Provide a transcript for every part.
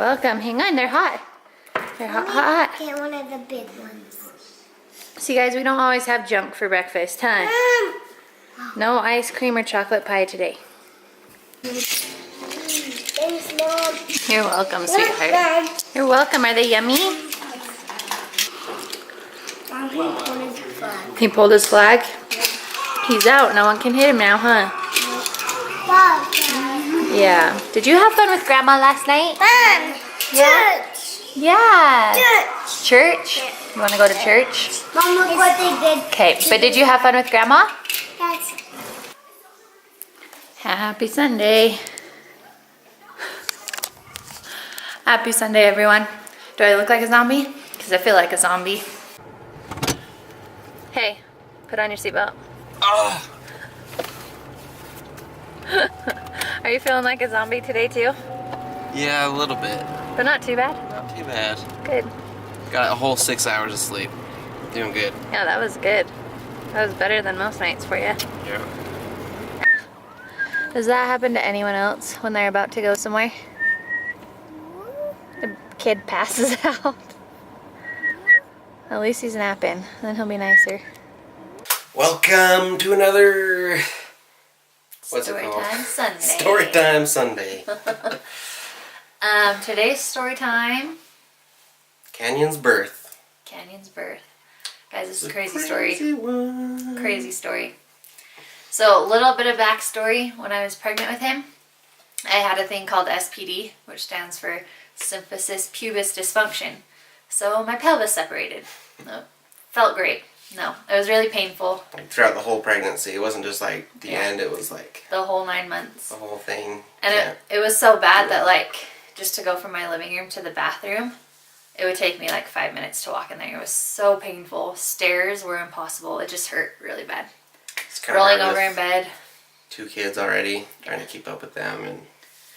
welcome. Hang on, they're hot. They're hot. Get one of the big ones. See, guys, we don't always have junk for breakfast, huh? No ice cream or chocolate pie today. Thanks, Mom. You're welcome, sweetheart. You're welcome. Are they yummy? He pulled his flag. He's out. No one can hit him now, huh? Yeah. Did you have fun with Grandma last night? Church. Yeah. Church. Church? You want to go to church? Mom, look what they did. Okay, but did you have fun with Grandma? Yes. Happy Sunday. Happy Sunday, everyone. Do I look like a zombie? Because I feel like a zombie. Hey, put on your seatbelt. Oh. Are you feeling like a zombie today too? Yeah, a little bit. But not too bad? Not too bad. Good. Got a whole 6 hours of sleep. Doing good. Yeah, that was good. That was better than most nights for you. Yeah. Does that happen to anyone else when they're about to go somewhere? The kid passes out. At least he's napping. Then he'll be nicer. Welcome to another... What's it called? Storytime Sunday. Storytime Sunday. Today's story time. Canyon's birth. Canyon's birth. Guys, this is a crazy Crazy story. one. Crazy story. So, a little bit of backstory. When I was pregnant with him, I had a thing called SPD, which stands for symphysis pubis dysfunction. So, my pelvis separated. Felt great. No, it was really painful. Like throughout the whole pregnancy. It wasn't just like the end, it was like The whole 9 months. the whole thing. And it was so bad that, like, just to go from my living room to the bathroom, it would take me like 5 minutes to walk in there. It was so painful. Stairs were impossible. It just hurt really bad. It's kind of Rolling hard over with in bed. 2 kids already, trying to keep up with them and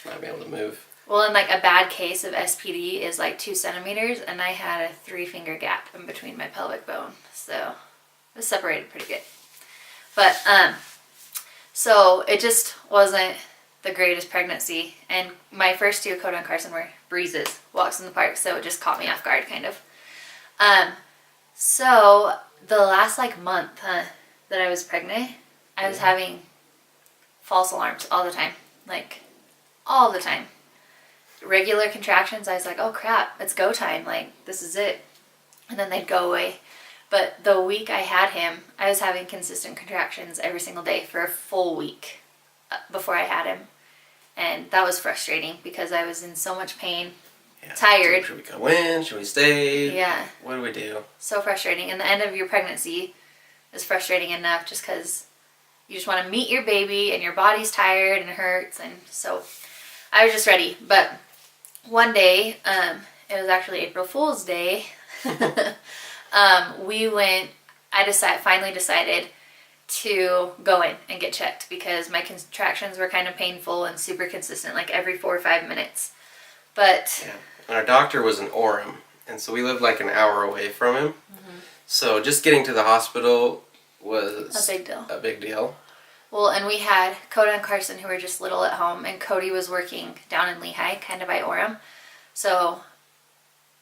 not be able to move. Well, and like a bad case of SPD is like 2 centimeters, and I had a 3-finger gap in between my pelvic bone. So it was separated pretty good. But, so it just wasn't the greatest pregnancy. And my first 2, Coda and Carson, were breezes, walks in the park. So it just caught me off guard, kind of. So the last like month that I was pregnant, I was having false alarms all the time. Like, all the time. Regular contractions, I was like, oh crap, it's go time. Like, this is it. And then they'd go away. But the week I had him, I was having consistent contractions every single day for a full week before I had him. And that was frustrating because I was in so much pain, tired. Should we go in? Should we stay? Yeah. What do we do? So frustrating. And the end of your pregnancy is frustrating enough just because you just want to meet your baby and your body's tired and it hurts. And so I was just ready. But one day, it was actually April Fool's Day. I finally decided to go in and get checked because my contractions were kind of painful and super consistent, like every 4 or 5 minutes. But yeah, and our doctor was in Orem, and so we lived like an hour away from him. Mm-hmm. So just getting to the hospital was a big deal. A big deal. Well, and we had Coda and Carson who were just little at home, and Cody was working down in Lehigh, kind of by Orem. So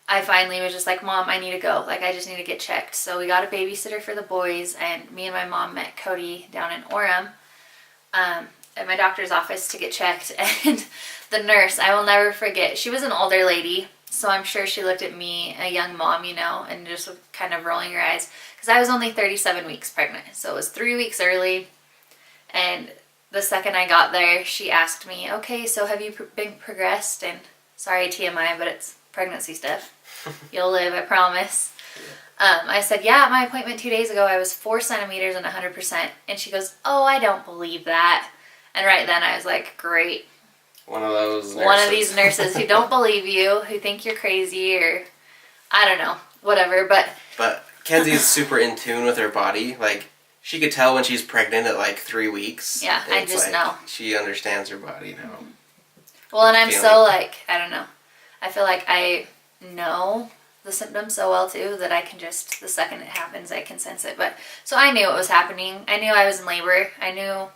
I finally was just like, Mom, I need to go. Like, I just need to get checked. So we got a babysitter for the boys, and me and my mom met Cody down in Orem at my doctor's office to get checked. And the nurse, I will never forget, she was an older lady, so I'm sure she looked at me, a young mom, you know, and just kind of rolling her eyes. Because I was only 37 weeks pregnant, so it was 3 weeks early. And the second I got there, she asked me, okay, so have you been progressed? And sorry, TMI, but it's pregnancy stuff. You'll live, I promise. Yeah. I said, yeah, at my appointment 2 days ago, I was 4 centimeters and 100%. And she goes, oh, I don't believe that. And right then I was like, great. One of those nurses. One of these nurses who don't believe you, who think you're crazy, or I don't know, whatever. But Kenzie is super in tune with her body. Like, she could tell when she's pregnant at like 3 weeks. Yeah, I just know. She understands her body now. Mm-hmm. Well, and I'm so like, I don't know. I feel like I know the symptoms so well too that I can just, the second it happens, I can sense it. But so I knew it was happening. I knew I was in labor. I knew.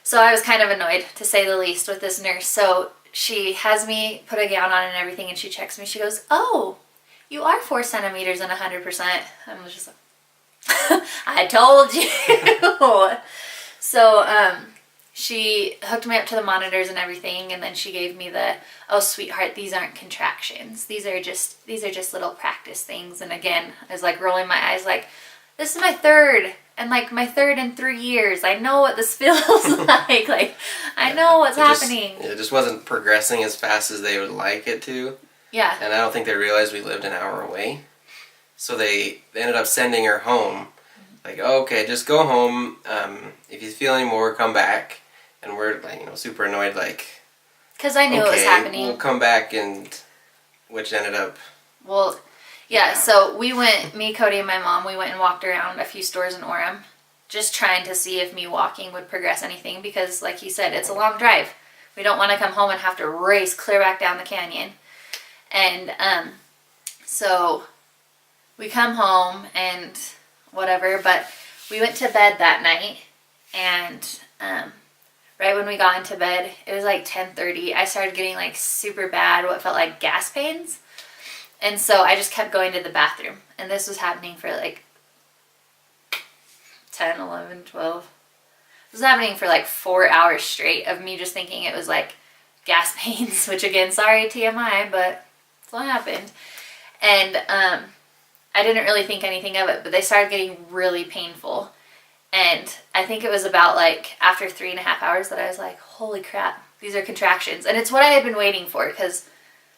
So I was kind of annoyed, to say the least, with this nurse. So she has me put a gown on and everything, and she checks me. She goes, "Oh, you are 4 centimeters and 100%." I was just like, I told you. So she hooked me up to the monitors and everything, and then she gave me the, "Oh, sweetheart, these aren't contractions. These are just little practice things." And again, I was like rolling my eyes, like, this is my third. And like my third in 3 years. I know what this feels like. Like, I know what's happening. It just wasn't progressing as fast as they would like it to. Yeah. And I don't think they realized we lived an hour away. So they ended up sending her home. Like, oh, okay, just go home. If you feel any more, come back. And we're like, super annoyed. Like, because I knew it was happening. We'll come back, and which ended up. Well. Yeah, so we went, me, Cody, and my mom, we went and walked around a few stores in Orem, just trying to see if me walking would progress anything, because like he said, it's a long drive. We don't want to come home and have to race clear back down the canyon. And so we come home and whatever, but we went to bed that night, and right when we got into bed, it was like 10:30, I started getting like super bad, what felt like gas pains. And so I just kept going to the bathroom. And this was happening for like 10, 11, 12. This was happening for like 4 hours straight of me just thinking it was like gas pains, which again, sorry TMI, but that's what happened. And I didn't really think anything of it, but they started getting really painful. And I think it was about like after 3.5 hours that I was like, holy crap, these are contractions. And it's what I had been waiting for, because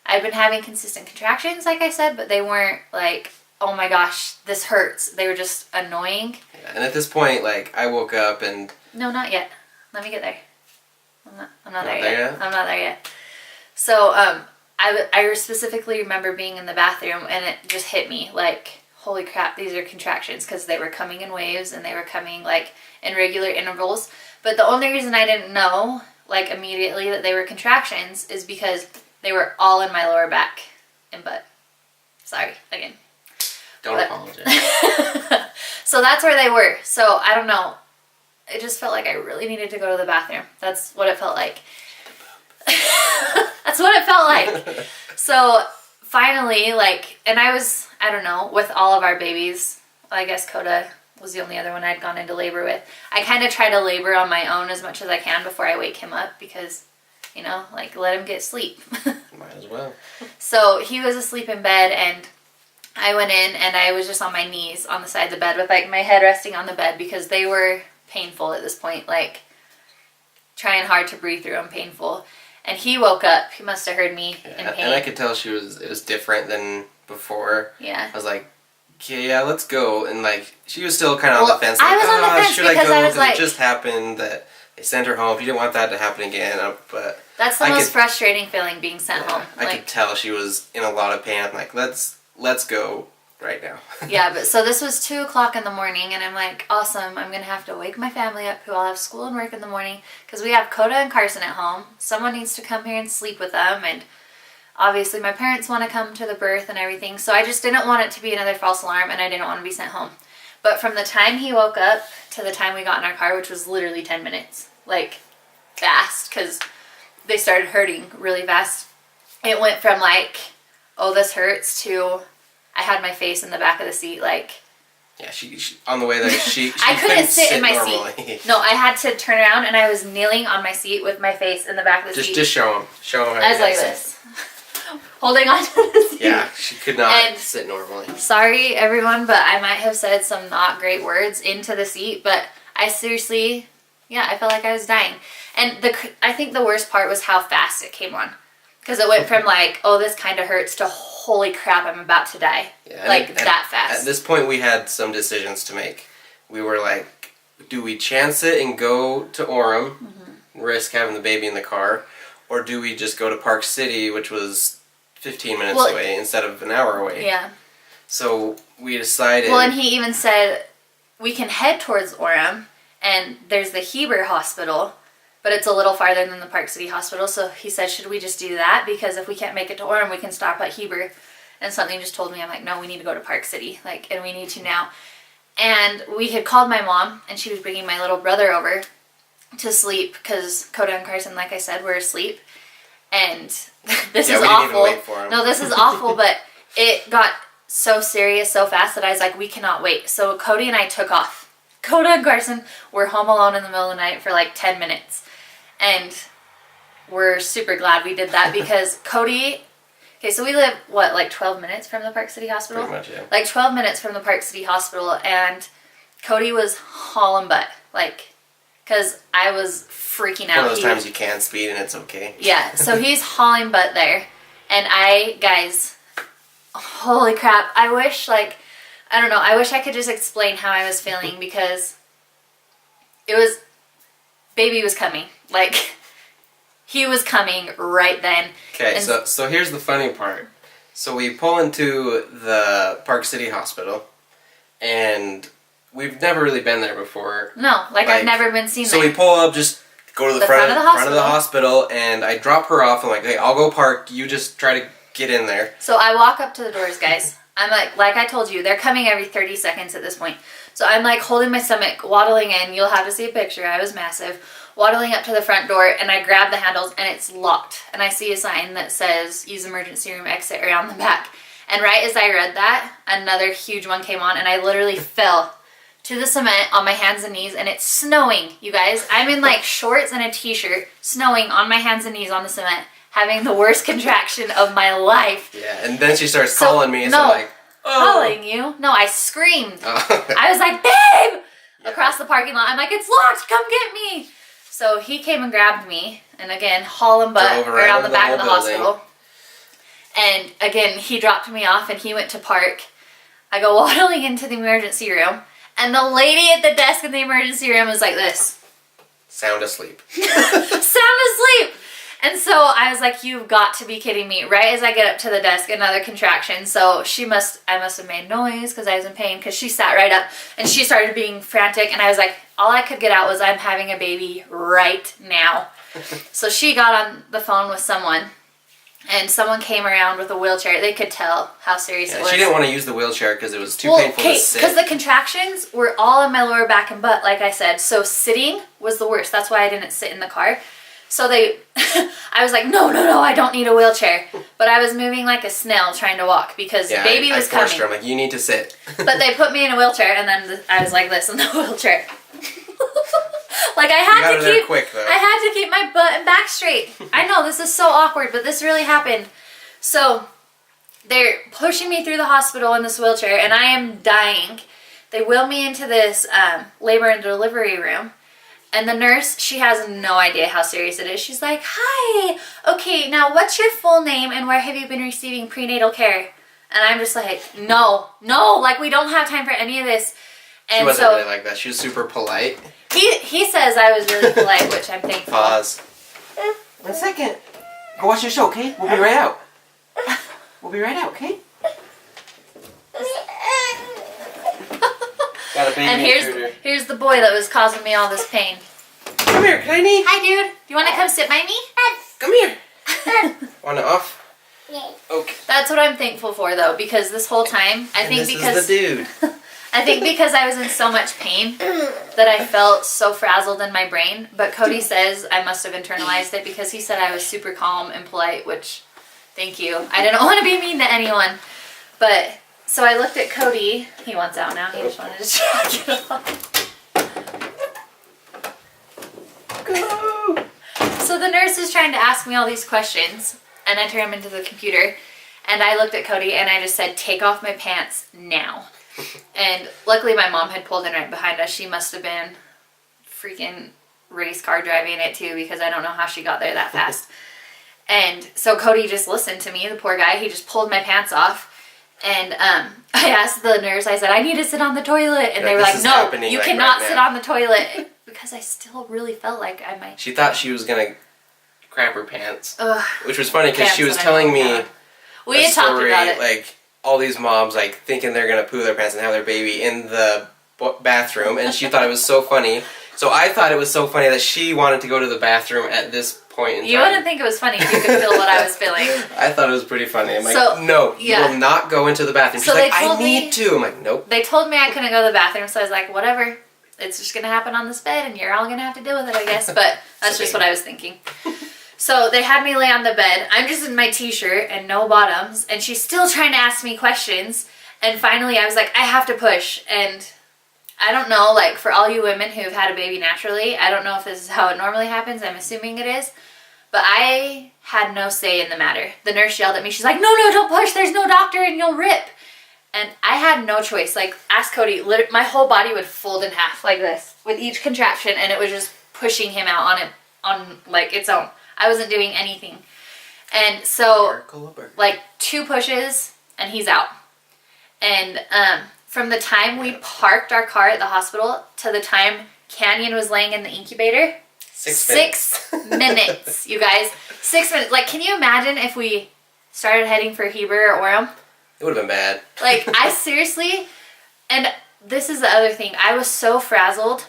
I've been having consistent contractions, like I said, but they weren't like, oh my gosh, this hurts. They were just annoying. Yeah, and at this point, like, I woke up and... No, not yet. Let me get there. I'm not there yet. I'm not there yet. So, I specifically remember being in the bathroom, and it just hit me, like, holy crap, these are contractions, because they were coming in waves, and they were coming, like, in regular intervals. But the only reason I didn't know, like, immediately that they were contractions is because... they were all in my lower back and butt. Sorry, again. Don't apologize. So that's where they were. So I don't know. It just felt like I really needed to go to the bathroom. That's what it felt like. That's what it felt like. So finally, like, and I don't know, with all of our babies, I guess Coda was the only other one I'd gone into labor with. I kind of try to labor on my own as much as I can before I wake him up, because... like, let him get sleep. Might as well. So he was asleep in bed, and I went in, and I was just on my knees on the side of the bed with, like, my head resting on the bed, because they were painful at this point, like, trying hard to breathe through them, painful. And he woke up. He must have heard me in pain. And I could tell it was different than before. Yeah. I was like, okay, yeah, let's go. And, like, she was still kind of on the fence. Like, I was on the fence should I because go? I was like... it just happened that they sent her home. If you didn't want that to happen again, but... That's the most frustrating feeling, being sent home. I could tell she was in a lot of pain. I'm like, let's go right now. Yeah, but so this was 2 o'clock in the morning, and I'm like, awesome, I'm going to have to wake my family up, who all have school and work in the morning, because we have Coda and Carson at home. Someone needs to come here and sleep with them, and obviously my parents want to come to the birth and everything, so I just didn't want it to be another false alarm, and I didn't want to be sent home. But from the time he woke up to the time we got in our car, which was literally 10 minutes, like, fast, because... they started hurting really fast. It went from like, oh, this hurts, to I had my face in the back of the seat, like... Yeah, she on the way there, she I couldn't sit in my normally. seat. No, I had to turn around, and I was kneeling on my seat with my face in the back of the seat. Just show him. Show him how I was like this. Holding on to the seat. Yeah, she could not sit normally. Sorry, everyone, but I might have said some not great words into the seat, but I seriously... yeah, I felt like I was dying. And I think the worst part was how fast it came on. Because it went from like, oh, this kind of hurts, to holy crap, I'm about to die. Yeah, like, that fast. At this point, we had some decisions to make. We were like, do we chance it and go to Orem, risk having the baby in the car? Or do we just go to Park City, which was 15 minutes away instead of an hour away? Yeah. So we decided... well, and he even said, we can head towards Orem, and there's the Heber Hospital, but it's a little farther than the Park City Hospital. So he said, should we just do that? Because if we can't make it to Orem, we can stop at Heber. And something just told me, I'm like, no, we need to go to Park City. Like, and we need to now. And we had called my mom, and she was bringing my little brother over to sleep, because Coda and Carson, like I said, were asleep. and this Yeah, is we didn't even awful. wait for him. No, this is awful, but it got so serious so fast that I was like, we cannot wait. So Cody and I took off. Coda and Carson were home alone in the middle of the night for like 10 minutes. And we're super glad we did that because Cody... Okay, so we live, what, like 12 minutes from the Park City Hospital? Pretty much, yeah. Like 12 minutes from the Park City Hospital, and Cody was hauling butt. Like, because I was freaking out. One of those times you can speed and it's okay. Yeah, so he's hauling butt there. And guys, holy crap. I wish, like, I don't know, I wish I could just explain how I was feeling because baby was coming. Like, he was coming right then. Okay, so here's the funny part. So we pull into the Park City Hospital, and we've never really been there before. No, like I've never been seen So there. we pull up, just go to the front of the hospital, and I drop her off. I'm like, hey, I'll go park. You just try to get in there. So I walk up to the doors, guys. I'm like I told you, they're coming every 30 seconds at this point. So I'm like holding my stomach, waddling in. You'll have to see a picture. I was massive. Waddling up to the front door, and I grab the handles, and it's locked. And I see a sign that says, use emergency room exit around the back. And right as I read that, another huge one came on, and I literally fell to the cement on my hands and knees, and it's snowing, you guys. I'm in like shorts and a t-shirt, snowing on my hands and knees on the cement, having the worst contraction of my life. Yeah, and then she starts calling me, and so I'm like, oh. Calling you? No, I screamed. Oh. I was like, babe! Yeah. Across the parking lot. I'm like, it's locked, come get me! So he came and grabbed me, and again, hauling butt around the back of the hospital. And again, he dropped me off, and he went to park. I go waddling into the emergency room, and the lady at the desk in the emergency room is like this. Sound asleep. Sound asleep! And so I was like, you've got to be kidding me. Right as I get up to the desk, another contraction. So I must have made noise because I was in pain, because she sat right up and she started being frantic. And I was like, all I could get out was, I'm having a baby right now. So she got on the phone with someone, and someone came around with a wheelchair. They could tell how serious it was. She didn't want to use the wheelchair because it was too painful to sit. Because the contractions were all in my lower back and butt, like I said. So sitting was the worst. That's why I didn't sit in the car. So I was like, no, I don't need a wheelchair. But I was moving like a snail trying to walk because baby was coming. Her. I'm like, you need to sit. But they put me in a wheelchair, and then I was like this in the wheelchair. Like I had to keep my butt and back straight. I know this is so awkward, but this really happened. So they're pushing me through the hospital in this wheelchair, and I am dying. They wheel me into this labor and delivery room. And the nurse, she has no idea how serious it is. She's like, hi, okay, now what's your full name and where have you been receiving prenatal care? And I'm just like, no, like we don't have time for any of this. And she wasn't really like that. She was super polite. He says I was really polite, which I'm thankful. Pause. 1 second. Go watch your show, okay? We'll be right out. We'll be right out, okay? Got a baby and here's the boy that was causing me all this pain. Come here, can I knee? Hi, dude. Do you want to come sit by me? Come here. Want it off? Yeah. Okay. That's what I'm thankful for, though, because this whole time, This is the dude. I think because I was in so much pain that I felt so frazzled in my brain. But Cody says I must have internalized it because he said I was super calm and polite, which, thank you. I didn't want to be mean to anyone. But, so I looked at Cody. He wants out now. He just wanted to check it off. Go. So the nurse is trying to ask me all these questions, and enter him into the computer. And I looked at Cody and I just said, take off my pants now. And luckily my mom had pulled in right behind us. She must have been freaking race car driving it too, because I don't know how she got there that fast. And so Cody just listened to me, the poor guy. He just pulled my pants off. And I asked the nurse, I said, I need to sit on the toilet. And they were like, no, you cannot sit on the toilet. Because I still really felt like I might. She thought she was going to crap her pants. Ugh, which was funny because she was telling me we had talked about it. Like, all these moms, like, thinking they're going to poo their pants and have their baby in the bathroom. And she thought it was so funny. So I thought it was so funny that she wanted to go to the bathroom at this point in time. You wouldn't think it was funny if you could feel what I was feeling. I thought it was pretty funny. I'm like, so, no, you will not go into the bathroom. So she's like, I need to. I'm like, nope. They told me I couldn't go to the bathroom, so I was like, whatever. It's just going to happen on this bed, and you're all going to have to deal with it, I guess. But that's just what I was thinking. So they had me lay on the bed. I'm just in my t-shirt and no bottoms, and she's still trying to ask me questions. And finally I was like, I have to push. And I don't know, like for all you women who've had a baby naturally, I don't know if this is how it normally happens. I'm assuming it is. But I had no say in the matter. The nurse yelled at me. She's like, no, don't push. There's no doctor and you'll rip. And I had no choice. Like, ask Cody. My whole body would fold in half like this with each contraction, and it was just pushing him out on like its own. I wasn't doing anything. And so, like 2 pushes and he's out. And from the time we parked our car at the hospital to the time Canyon was laying in the incubator, 6 minutes, you guys. 6 minutes. Like, can you imagine if we started heading for Heber or Orem? It would have been bad. Like, I seriously, and this is the other thing, I was so frazzled.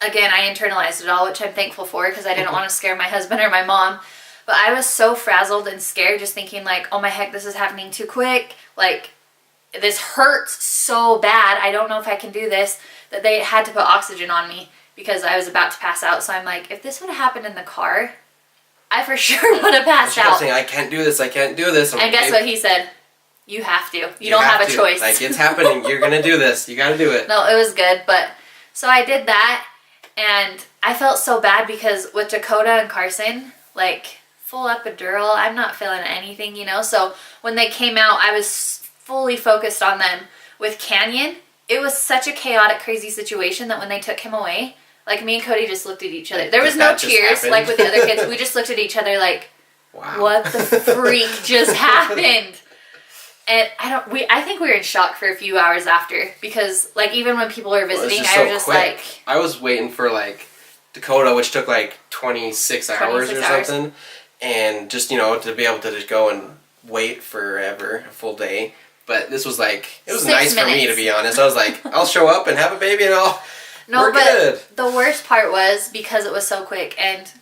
Again, I internalized it all, which I'm thankful for because I didn't want to scare my husband or my mom. But I was so frazzled and scared just thinking like, oh my heck, this is happening too quick. Like, this hurts so bad. I don't know if I can do this. That they had to put oxygen on me because I was about to pass out. So I'm like, if this would have happened in the car, I for sure would have passed She kept out. saying, I can't do this, I can't do this. And guess what he said? You have to. You don't have a choice. Like, it's happening. You're going to do this. You got to do it. No, it was good. But so I did that, and I felt so bad because with Dakota and Carson, like full epidural, I'm not feeling anything, you know. So when they came out, I was fully focused on them. With Canyon, it was such a chaotic, crazy situation that when they took him away, like me and Cody just looked at each other. There was no tears like with the other kids. We just looked at each other like, wow, what the freak just happened? And I think we were in shock for a few hours after because like even when people were visiting, I was just quick. like, I was waiting for like Dakota, which took like 26 hours or something, and just, you know, to be able to just go and wait forever, a full day. But this was like, it was 6 nice for me, minutes. to be honest. I was like, I'll show up and have a baby and we're but good. The worst part was because it was so quick, and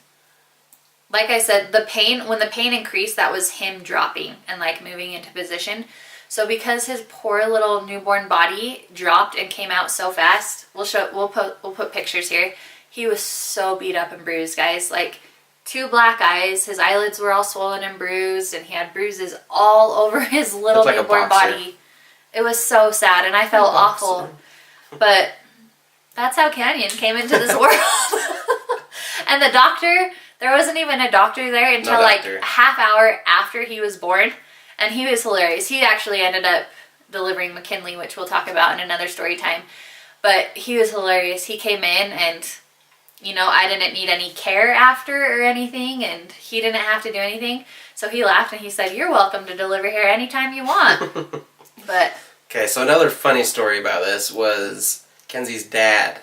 like I said, when the pain increased, that was him dropping and like moving into position. So because his poor little newborn body dropped and came out so fast, we'll put pictures here. He was so beat up and bruised, guys. Like 2 black eyes, his eyelids were all swollen and bruised, and he had bruises all over his little like newborn body. It was so sad, and I felt awful. But that's how Canyon came into this world. And the doctor, there wasn't even a doctor there until like a half hour after he was born. And he was hilarious. He actually ended up delivering McKinley, which we'll talk about in another story time. But he was hilarious. He came in and, you know, I didn't need any care after or anything. And he didn't have to do anything. So he laughed and he said, you're welcome to deliver here anytime you want. But okay, so another funny story about this was Kenzie's dad.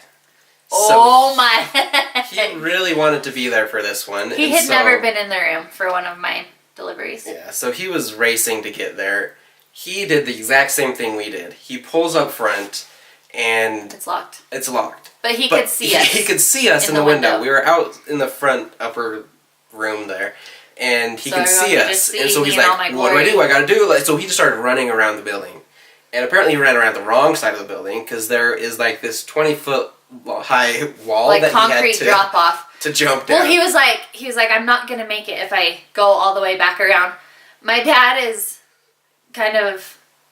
Oh my heck. He really wanted to be there for this one. He had never been in the room for one of my deliveries. Yeah, so he was racing to get there. He did the exact same thing we did. He pulls up front and it's locked. It's locked. But he could see us. He could see us in the window. We were out in the front upper room there. And he could see us. And so he's like, what do I do? I gotta do. So he just started running around the building. And apparently he ran around the wrong side of the building because there is like this 20-foot high wall like that concrete he had drop off to jump down. Well, he was like, I'm not gonna make it if I go all the way back around. My dad is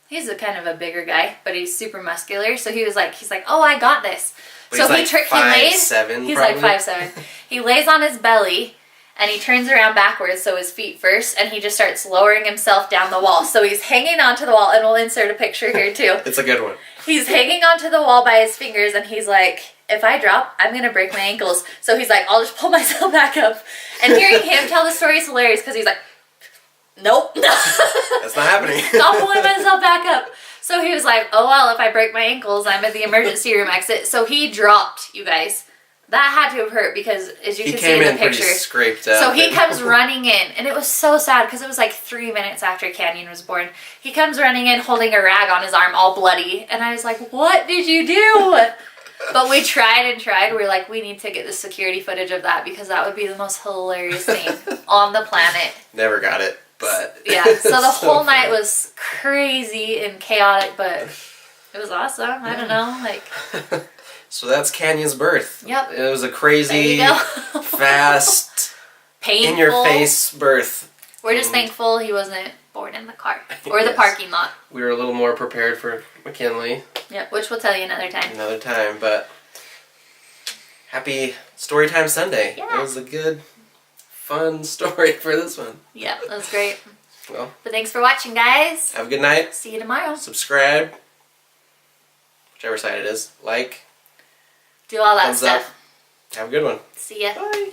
he's a kind of a bigger guy, but he's super muscular. So he's like, oh, I got this. But so he's like 5'7", He's probably. like 5'7". He lays on his belly and he turns around backwards, so his feet first, and he just starts lowering himself down the wall. So he's hanging onto the wall, and we'll insert a picture here too. It's a good one. He's hanging onto the wall by his fingers, and he's like, if I drop, I'm going to break my ankles. So he's like, I'll just pull myself back up. And hearing him tell the story is hilarious, because he's like, nope. That's not happening. Not pulling myself back up. So he was like, oh, well, if I break my ankles, I'm at the emergency room exit. So he dropped, you guys. That had to have hurt because, as you can see in the picture, pretty scraped up. so he comes running in, and it was so sad because it was like 3 minutes after Canyon was born. He comes running in holding a rag on his arm, all bloody, and I was like, "What did you do?" But we tried and tried. We're like, we need to get the security footage of that because that would be the most hilarious thing on the planet. Never got it, but yeah. So the whole night was crazy and chaotic, but it was awesome. I don't know, like. So that's Canyon's birth. Yep. It was a crazy, fast painful. in your face birth. We're just And thankful he wasn't born in the car or the Yes. parking lot. We were a little more prepared for McKinley Yep, which we'll tell you another time. another time, but happy Storytime Sunday. Yeah. It was a good, fun story for this one. Yep, that was great. Well, But thanks for watching, guys. have a good night. See you tomorrow. Subscribe, whichever side it is. Like, Do all that thumbs up. stuff. Have a good one. See ya. Bye.